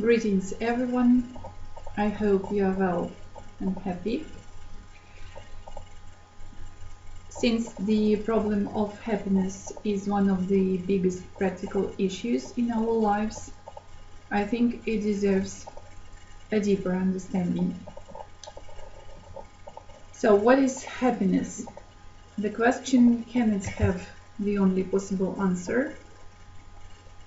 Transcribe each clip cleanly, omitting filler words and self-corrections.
Greetings everyone, I hope you are well and happy. Since the problem of happiness is one of the biggest practical issues in our lives, I think it deserves a deeper understanding. So what is happiness? The question cannot have the only possible answer,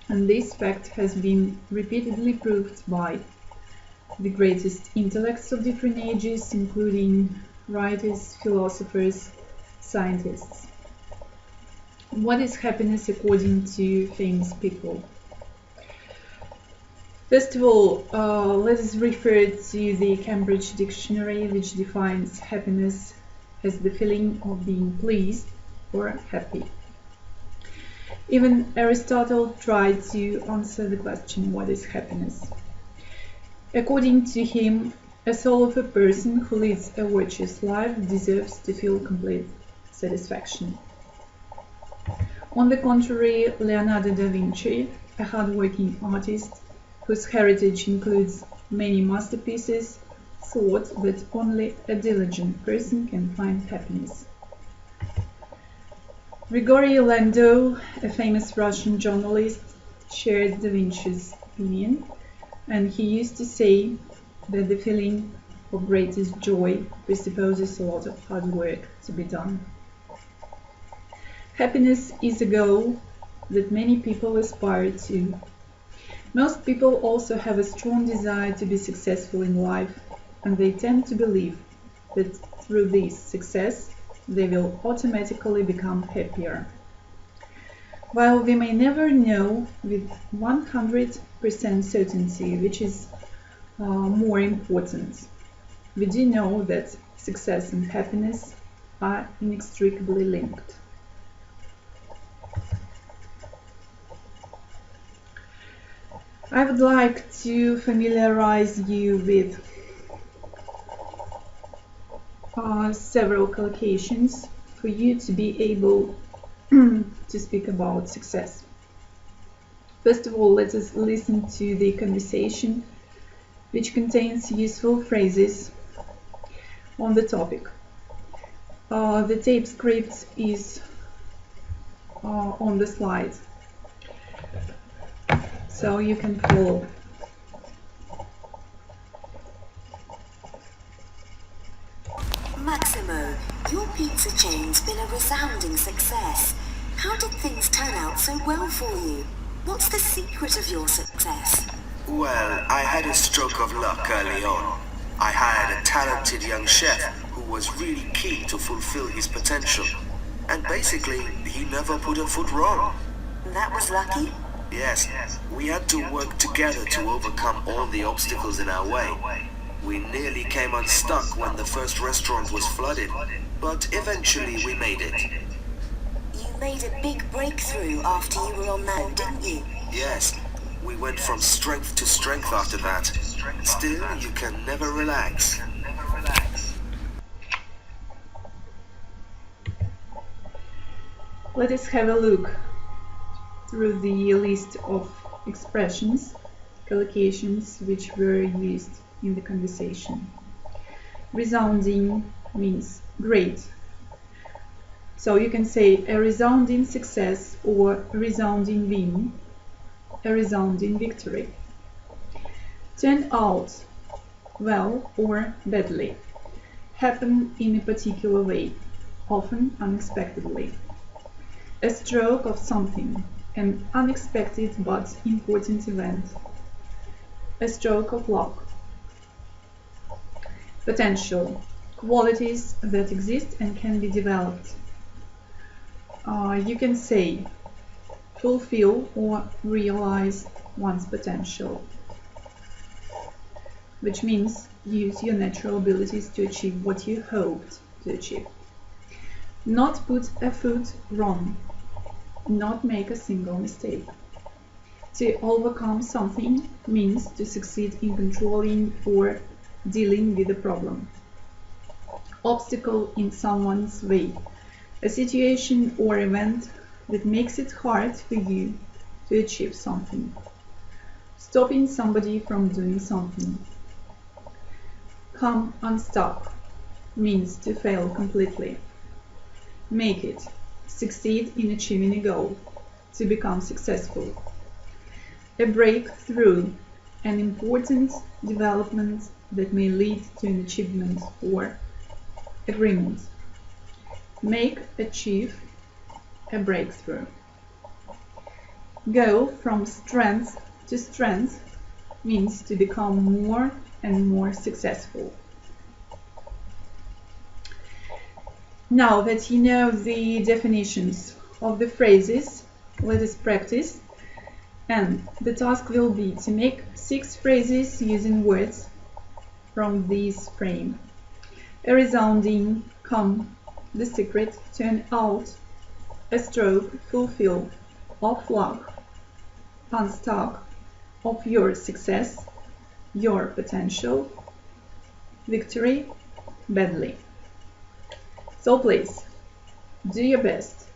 and this fact has been repeatedly proved by the greatest intellects of different ages, including writers, philosophers, scientists. What is happiness according to famous people? First of all, let us refer to the Cambridge Dictionary, which defines happiness as the feeling of being pleased or happy. Even Aristotle tried to answer the question, what is happiness? According to him, a soul of a person who leads a virtuous life deserves to feel complete satisfaction. On the contrary, Leonardo da Vinci, a hard-working artist whose heritage includes many masterpieces, thought that only a diligent person can find happiness. Grigory Landau, a famous Russian journalist, shared Da Vinci's opinion, and he used to say that the feeling of greatest joy presupposes a lot of hard work to be done. Happiness is a goal that many people aspire to. Most people also have a strong desire to be successful in life, and they tend to believe that through this success they will automatically become happier. While we may never know with 100% certainty which is more important, we do know that success and happiness are inextricably linked. I would like to familiarize you with several collocations for you to be able to speak about success. First of all, let us listen to the conversation, which contains useful phrases on the topic. The tape script is on the slide, so you can follow. Maximo, your pizza chain's been a resounding success. How did things turn out so well for you? What's the secret of your success? Well, I had a stroke of luck early on. I hired a talented young chef who was really keen to fulfill his potential. And basically, he never put a foot wrong. That was lucky? Yes, we had to work together to overcome all the obstacles in our way. We nearly came unstuck when the first restaurant was flooded, but eventually we made it. You made a big breakthrough after you were on that, didn't you? Yes, we went from strength to strength after that. Still, you can never relax. Let us have a look through the list of expressions, collocations which were used in the conversation. Resounding means great. So you can say a resounding success or a resounding win, a resounding victory. Turn out well or badly. Happen in a particular way, often unexpectedly. A stroke of something, an unexpected but important event. A stroke of luck. Potential, qualities that exist and can be developed. You can say fulfill or realize one's potential, which means use your natural abilities to achieve what you hoped to achieve. Not put a foot wrong, not make a single mistake. To overcome something means to succeed in controlling or dealing with a problem. Obstacle in someone's way, a situation or event that makes it hard for you to achieve something. stopping somebody from doing something. Come unstuck means to fail completely. Make it, succeed in achieving a goal, to become successful. A breakthrough, an important development that may lead to an achievement or agreement. Make, achieve, a breakthrough. Go from strength to strength means to become more and more successful. Now that you know the definitions of the phrases, let us practice, and the task will be to make 6 phrases using words from this frame. A resounding, come, the secret, turn out, a stroke, fulfill, of luck, unstuck, of your success, your potential, victory, badly. So please, do your best.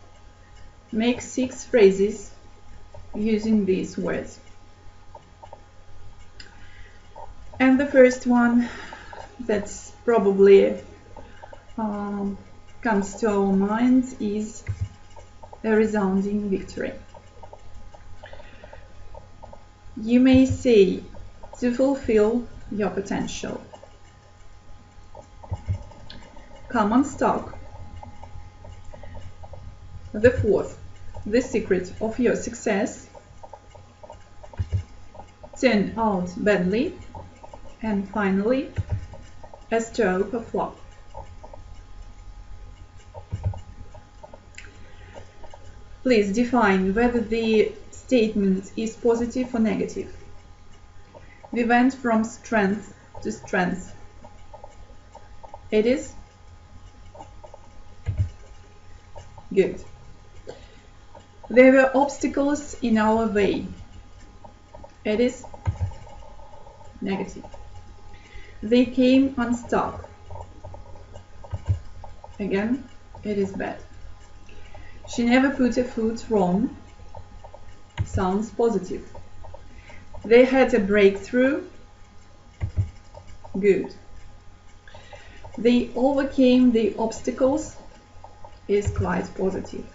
Make 6 phrases using these words. And the first one that's probably comes to our minds is a resounding victory. You may say, to fulfill your potential. Come unstuck. The fourth, the secret of your success. Turn out badly. And finally, a stroke of luck. Please define whether the statement is positive or negative. We went from strength to strength. It is good. There were obstacles in our way. It is negative. They came unstuck. Again, it is bad. She never put a foot wrong. Sounds positive. They had a breakthrough. Good. They overcame the obstacles. Is quite positive.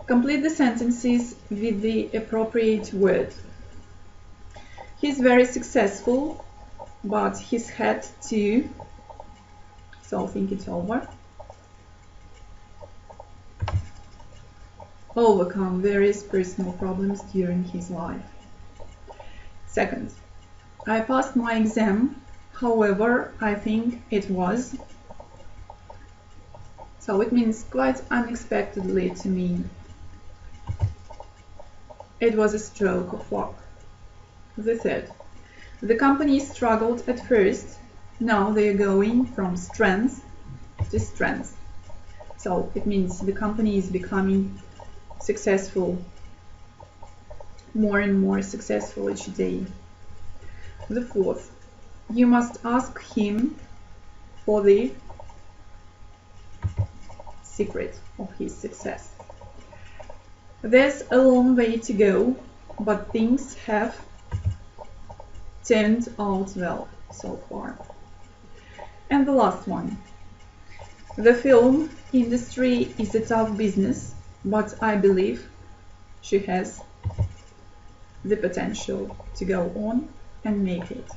Complete the sentences with the appropriate word. He's very successful, but he's had to, so think it over, overcome various personal problems during his life. Second, I passed my exam, however, I think it was, so it means quite unexpectedly to me. It was a stroke of luck. The third, the company struggled at first, now they are going from strength to strength. So it means the company is becoming successful, more and more successful each day. The fourth, you must ask him for the secret of his success. There's a long way to go, but things have turned out well so far. And the last one. The film industry is a tough business, but I believe she has the potential to go on and make it.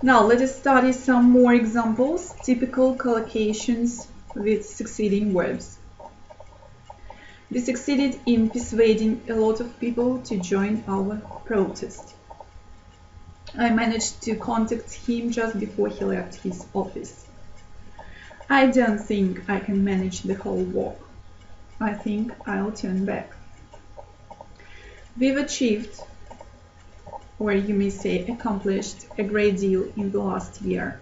Now let us study some more examples, typical collocations with succeeding verbs. We succeeded in persuading a lot of people to join our protest. I managed to contact him just before he left his office. I don't think I can manage the whole walk. I think I'll turn back. We've achieved, or you may say accomplished, a great deal in the last year.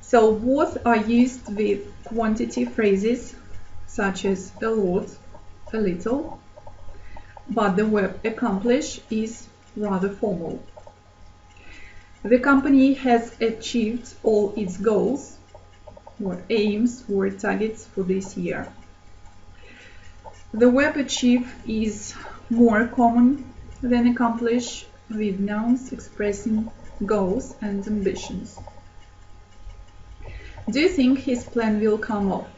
So both are used with quantity phrases such as a lot, a little, but the verb accomplish is rather formal. The company has achieved all its goals. or aims or targets for this year. The verb achieve is more common than accomplish, with nouns expressing goals and ambitions. Do you think his plan will come off?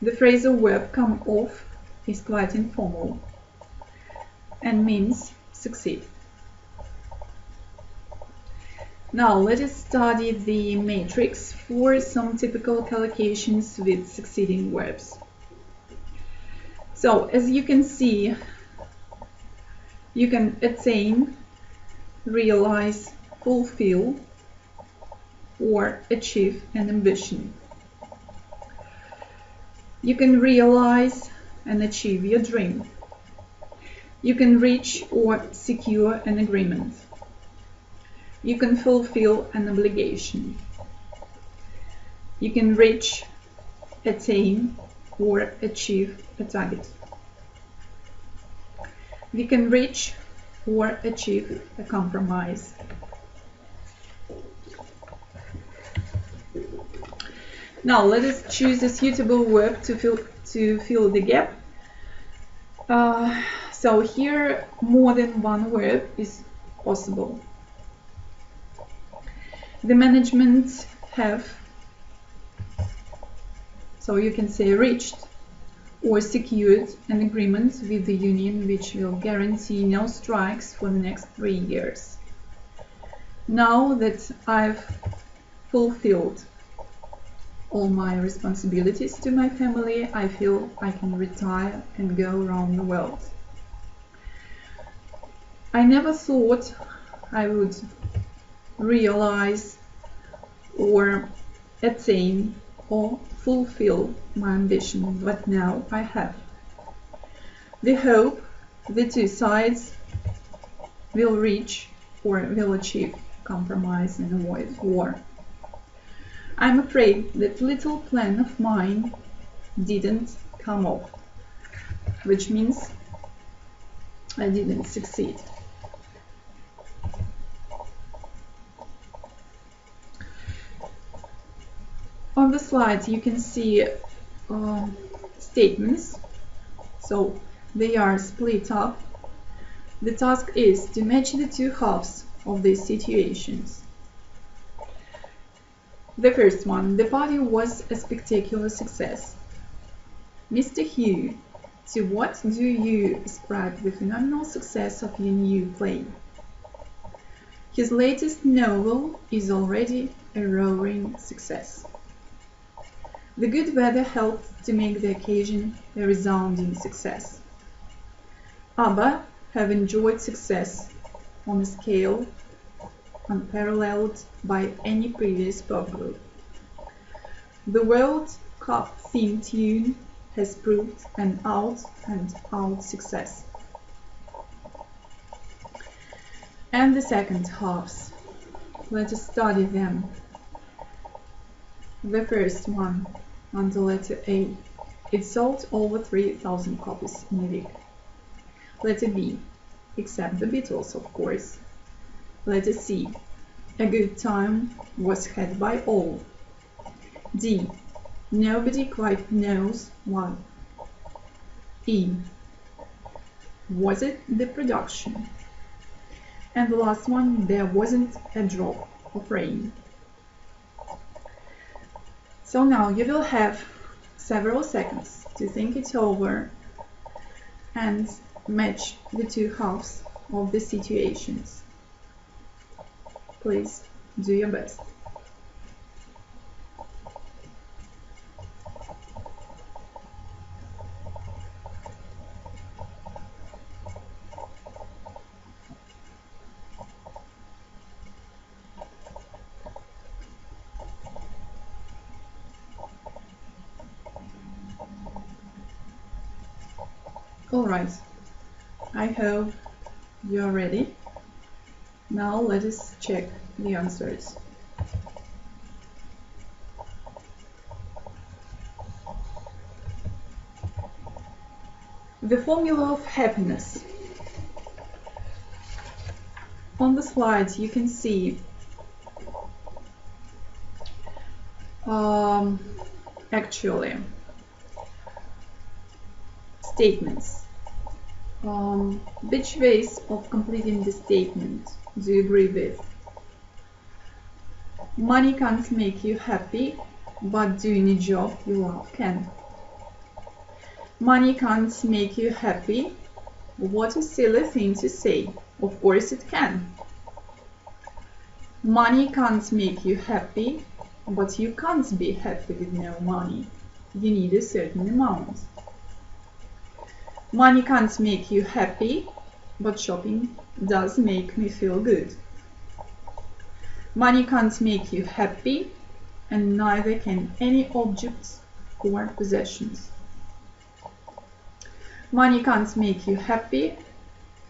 The phrasal verb come off is quite informal and means succeed. Now let us study the matrix for some typical collocations with succeeding verbs. So as you can see, you can attain, realize, fulfill, or achieve an ambition. You can realize and achieve your dream. You can reach or secure an agreement. You can fulfill an obligation. You can reach, attain, or achieve a target. We can reach or achieve a compromise. Now let us choose a suitable verb to fill the gap. So here more than one verb is possible. The management have, so you can say reached or secured an agreement with the union which will guarantee no strikes for the next 3 years. Now that I've fulfilled all my responsibilities to my family, I feel I can retire and go around the world. I never thought I would realize or attain or fulfill my ambition, but now I have. We hope the two sides will reach or will achieve compromise and avoid war. I'm afraid that little plan of mine didn't come off, which means I didn't succeed. On the slide you can see statements, so they are split up. The task is to match the two halves of these situations. The first one, the party was a spectacular success. Mr. Hugh, to what do you ascribe the phenomenal success of your new play? His latest novel is already a roaring success. The good weather helped to make the occasion a resounding success. ABBA have enjoyed success on a scale unparalleled by any previous pop group. The World Cup theme tune has proved an out-and-out success. And the second halves. Let us study them. The first one, on the letter A. It sold over 3,000 copies in a week. Letter B. Except the Beatles, of course. Letter C. A good time was had by all. D. Nobody quite knows why. E. Was it the production? And the last one, there wasn't a drop of rain. So now you will have several seconds to think it over and match the two halves of the situations. Please do your best. Alright, I hope you're ready. Now let us check the answers. The formula of happiness. On the slide you can see actually statements. Which ways of completing the statement do you agree with? Money can't make you happy, but doing a job you love can. Money can't make you happy. What a silly thing to say. Of course it can. Money can't make you happy, but you can't be happy with no money. You need a certain amount. Money can't make you happy, but shopping does make me feel good. Money can't make you happy, and neither can any objects or possessions. Money can't make you happy,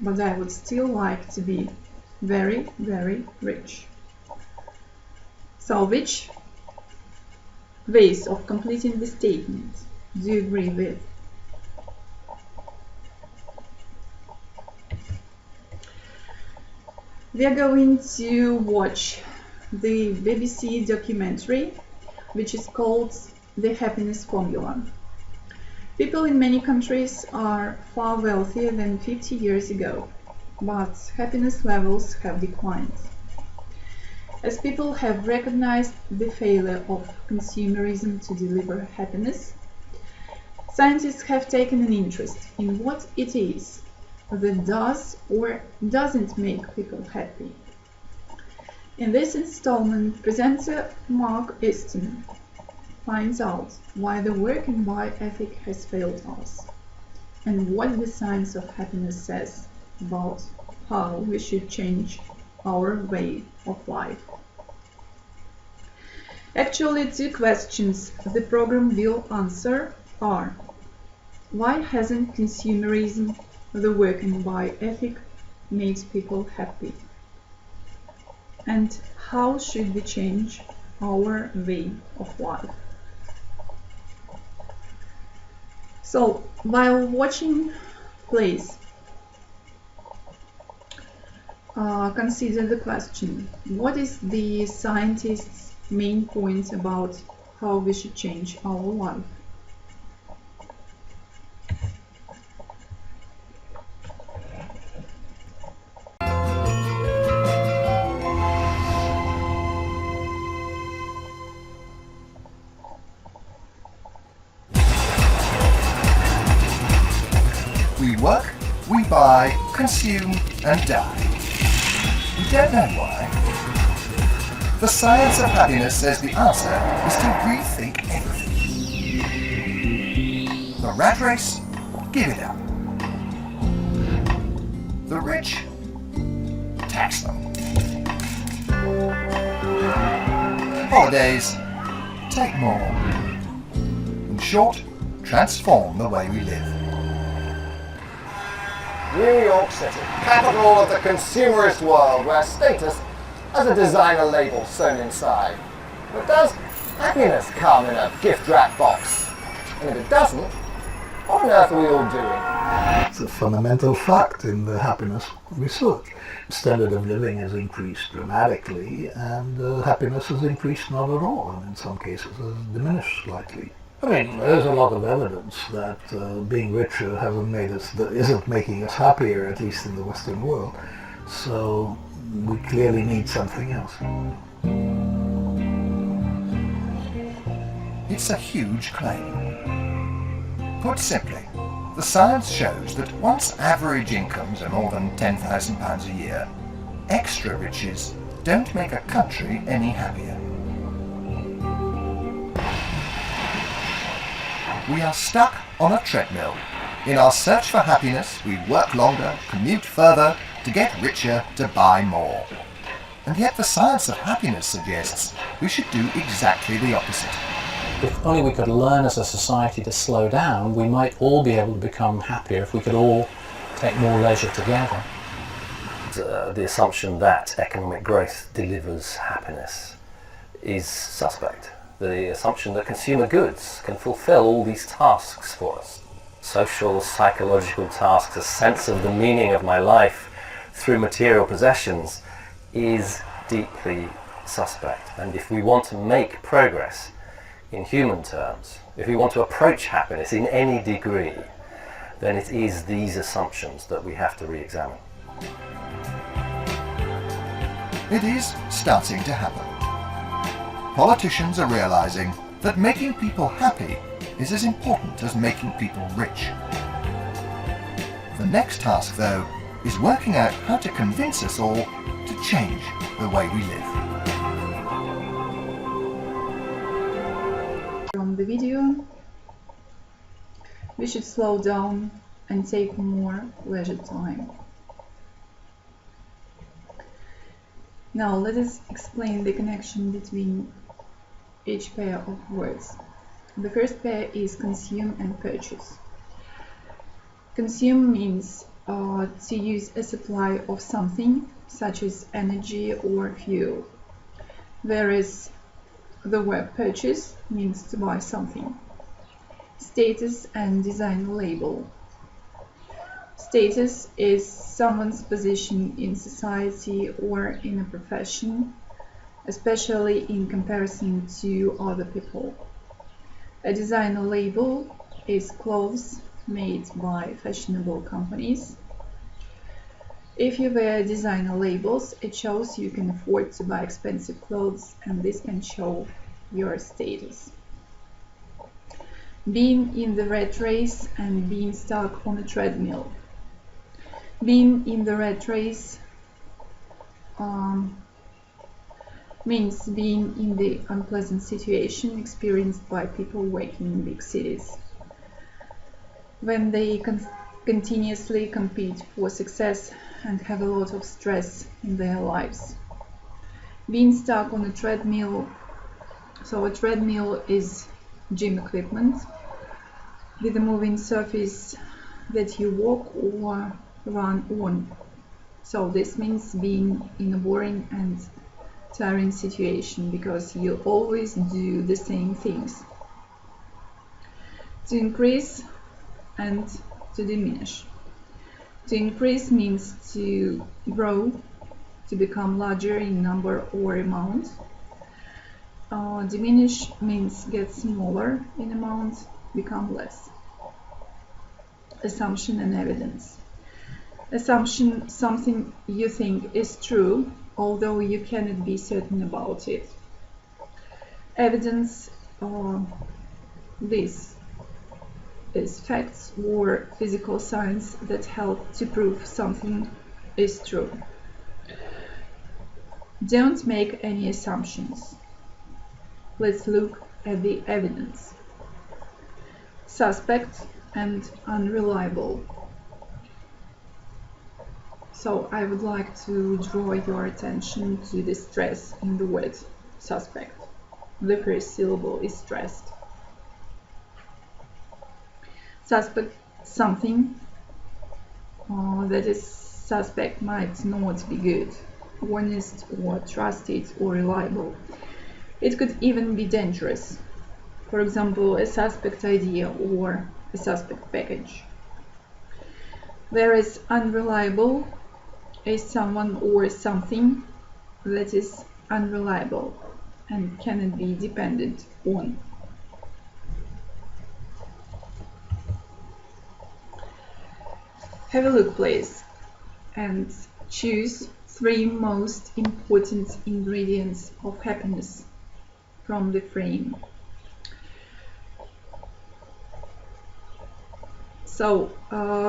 but I would still like to be very, very rich. So which ways of completing the statement do you agree with? We are going to watch the BBC documentary, which is called The Happiness Formula. People in many countries are far wealthier than 50 years ago, but happiness levels have declined. As people have recognized the failure of consumerism to deliver happiness, scientists have taken an interest in what it is that does or doesn't make people happy. In this installment, presenter Mark Easton finds out why the work and buy ethic has failed us, and what the science of happiness says about how we should change our way of life. Actually, two questions the program will answer are: why hasn't consumerism, the work and buy ethic, made people happy? And how should we change our way of life? So, while watching, please consider the question: what is the scientist's main point about how we should change our life? We work, we buy, consume, and die. We don't know why. The science of happiness says the answer is to rethink everything. The rat race? Give it up. The rich? Tax them. Holidays? Take more. In short, transform the way we live. New York City, capital of the consumerist world, where status has a designer label sewn inside. But does happiness come in a gift-wrapped box? And if it doesn't, what on earth are we all doing? It's a fundamental fact in the happiness research. Standard of living has increased dramatically, and happiness has increased not at all, and in some cases has diminished slightly. I mean, there's a lot of evidence that being richer isn't making us happier, at least in the Western world. So we clearly need something else. It's a huge claim. Put simply, the science shows that once average incomes are more than £10,000 a year, extra riches don't make a country any happier. We are stuck on a treadmill. In our search for happiness, we work longer, commute further, to get richer, to buy more. And yet the science of happiness suggests we should do exactly the opposite. If only we could learn as a society to slow down, we might all be able to become happier if we could all take more leisure together. The assumption that economic growth delivers happiness is suspect. The assumption that consumer goods can fulfill all these tasks for us. Social, psychological tasks, a sense of the meaning of my life through material possessions is deeply suspect. And if we want to make progress in human terms, if we want to approach happiness in any degree, then it is these assumptions that we have to re-examine. It is starting to happen. Politicians are realizing that making people happy is as important as making people rich. The next task, though, is working out how to convince us all to change the way we live. From the video, we should slow down and take more leisure time. Now let us explain the connection between each pair of words. The first pair is consume and purchase. Consume means to use a supply of something, such as energy or fuel, whereas the word purchase means to buy something. Status and design label. Status is someone's position in society or in a profession, especially in comparison to other people. A designer label is clothes made by fashionable companies. If you wear designer labels, it shows you can afford to buy expensive clothes, and this can show your status. Being in the rat race and being stuck on a treadmill. Being in the rat race means being in the unpleasant situation experienced by people working in big cities, when they continuously compete for success and have a lot of stress in their lives. Being stuck on a treadmill, so a treadmill is gym equipment with a moving surface that you walk or run on. So this means being in a boring and tiring situation because you always do the same things. To increase and to diminish. To increase means to grow, to become larger in number or amount. Diminish means get smaller in amount, become less. Assumption and evidence. Assumption, something you think is true, although you cannot be certain about it. Evidence, this is facts or physical science that help to prove something is true. Don't make any assumptions. Let's look at the evidence. Suspect and unreliable. So I would like to draw your attention to the stress in the word suspect. The first syllable is stressed. Suspect, something that is suspect might not be good, honest or trusted or reliable. It could even be dangerous. For example, a suspect idea or a suspect package. Whereas unreliable is someone or something that is unreliable and cannot be depended on. Have a look, please, and choose 3 most important ingredients of happiness from the frame. So,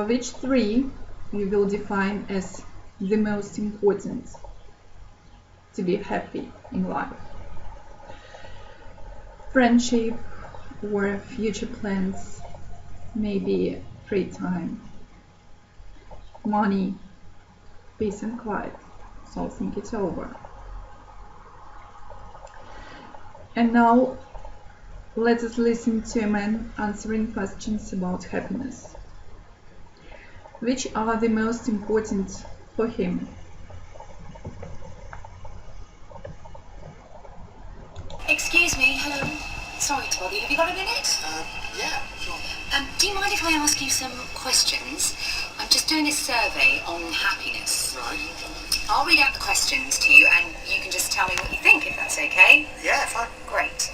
which 3 you will define as the most important to be happy in life? Friendship or future plans, maybe free time, money, peace and quiet. So think it over. And now let us listen to a man answering questions about happiness. Which are the most important for him? Excuse me, hello. Sorry to bother you. Have you got a minute? Yeah, sure. Do you mind if I ask you some questions? I'm just doing a survey on happiness. Right. I'll read out the questions to you and you can just tell me what you think, if that's okay. Yeah, fine. Great.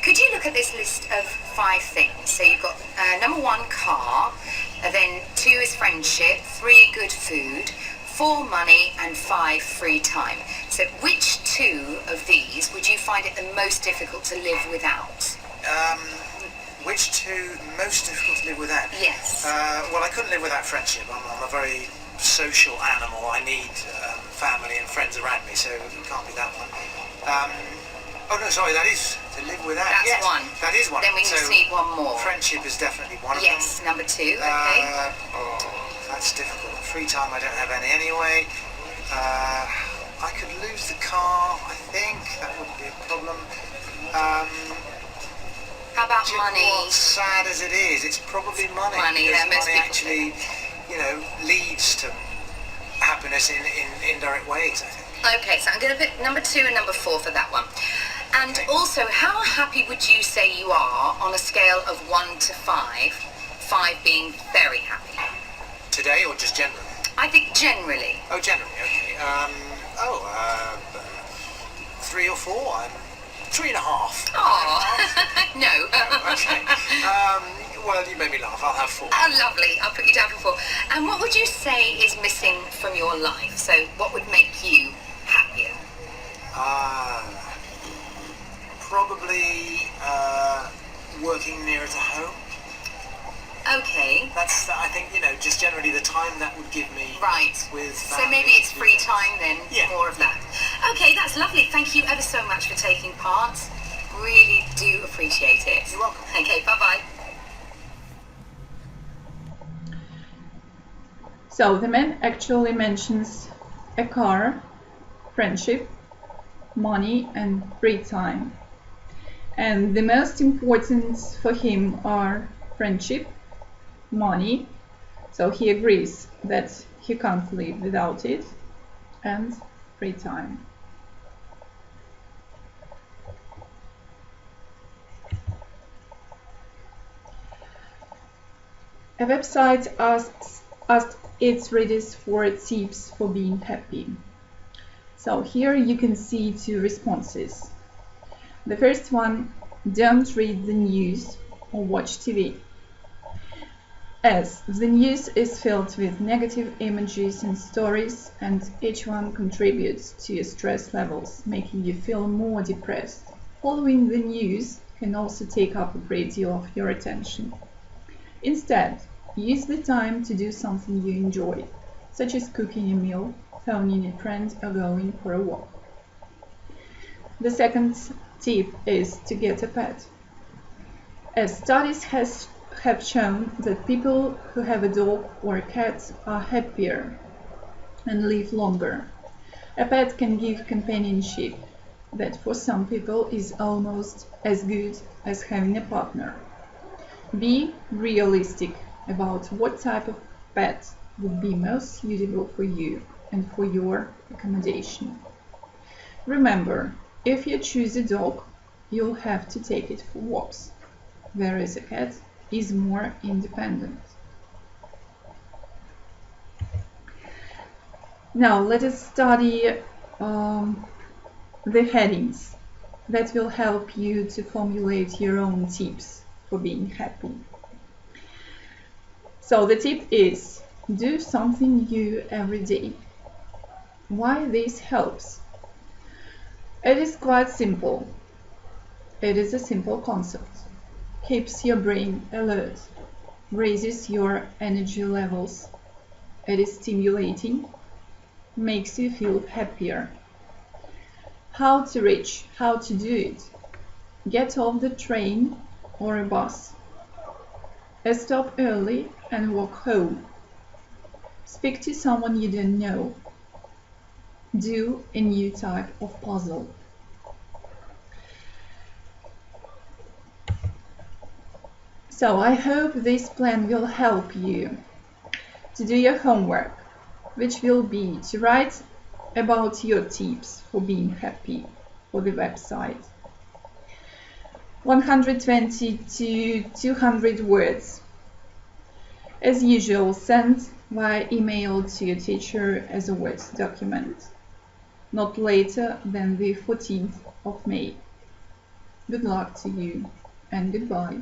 Could you look at this list of 5 things? So you've got number 1, car, then 2 is friendship, 3, good food, 4, money, and 5, free time. So which 2 of these would you find it the most difficult to live without? Which 2 most difficult to live without? Yes. Well, I couldn't live without friendship. I'm a very social animal. I need family and friends around me, so it can't be that one. Oh no, sorry, that is to live without. That's yes, one. That is one. Then we just need one more. Friendship is definitely one of them. Yes, number 2, okay. That's difficult. Free time, I don't have any anyway. I could lose the car, I think. That wouldn't be a problem. How about money? Well, sad as it is, it's probably money. Money, because yeah, most money people actually, leads to happiness in indirect ways, I think. Okay, so I'm going to pick number 2 and number 4 for that one. And also, how happy would you say you are on a scale of 1 to 5, 5 being very happy? Today or just generally? I think generally. Oh, generally, okay. 3 or 4. 3.5. Oh, no. Okay. Well, you made me laugh. I'll have 4. Oh, lovely. I'll put you down for 4. And what would you say is missing from your life? So what would make you happier? Probably working nearer to home. Okay. That's, I think, just generally the time that would give me. Right. With so maybe it's free time then. Yeah. More of that. Okay, that's lovely. Thank you ever so much for taking part. Really do appreciate it. You're welcome. Okay, bye-bye. So the man actually mentions a car, friendship, money, and free time. And the most important for him are friendship, money, so he agrees that he can't live without it, and free time. A website asked its readers for tips for being happy. So here you can see 2 responses. The first one, don't read the news or watch TV, as the news is filled with negative images and stories, and each one contributes to your stress levels, making you feel more depressed. Following the news can also take up a great deal of your attention. Instead, use the time to do something you enjoy, such as cooking a meal, phoning a friend, or going for a walk. The second tip is to get a pet, as studies have shown that people who have a dog or a cat are happier and live longer. A pet can give companionship that for some people is almost as good as having a partner. Be realistic about what type of pet would be most suitable for you and for your accommodation. Remember, if you choose a dog, you'll have to take it for walks, whereas a cat is more independent. Now let us study the headings that will help you to formulate your own tips for being happy. So the tip is, do something new every day. Why this helps? It is quite simple. It is a simple concept. Keeps your brain alert, raises your energy levels. It is stimulating, makes you feel happier. How to reach, how to do it? Get off the train or a bus. Stop early and walk home. Speak to someone you don't know. Do a new type of puzzle. So I hope this plan will help you to do your homework, which will be to write about your tips for being happy for the website. 120 to 200 words. As usual, send via email to your teacher as a Word document, not later than the 14th of May. Good luck to you and goodbye.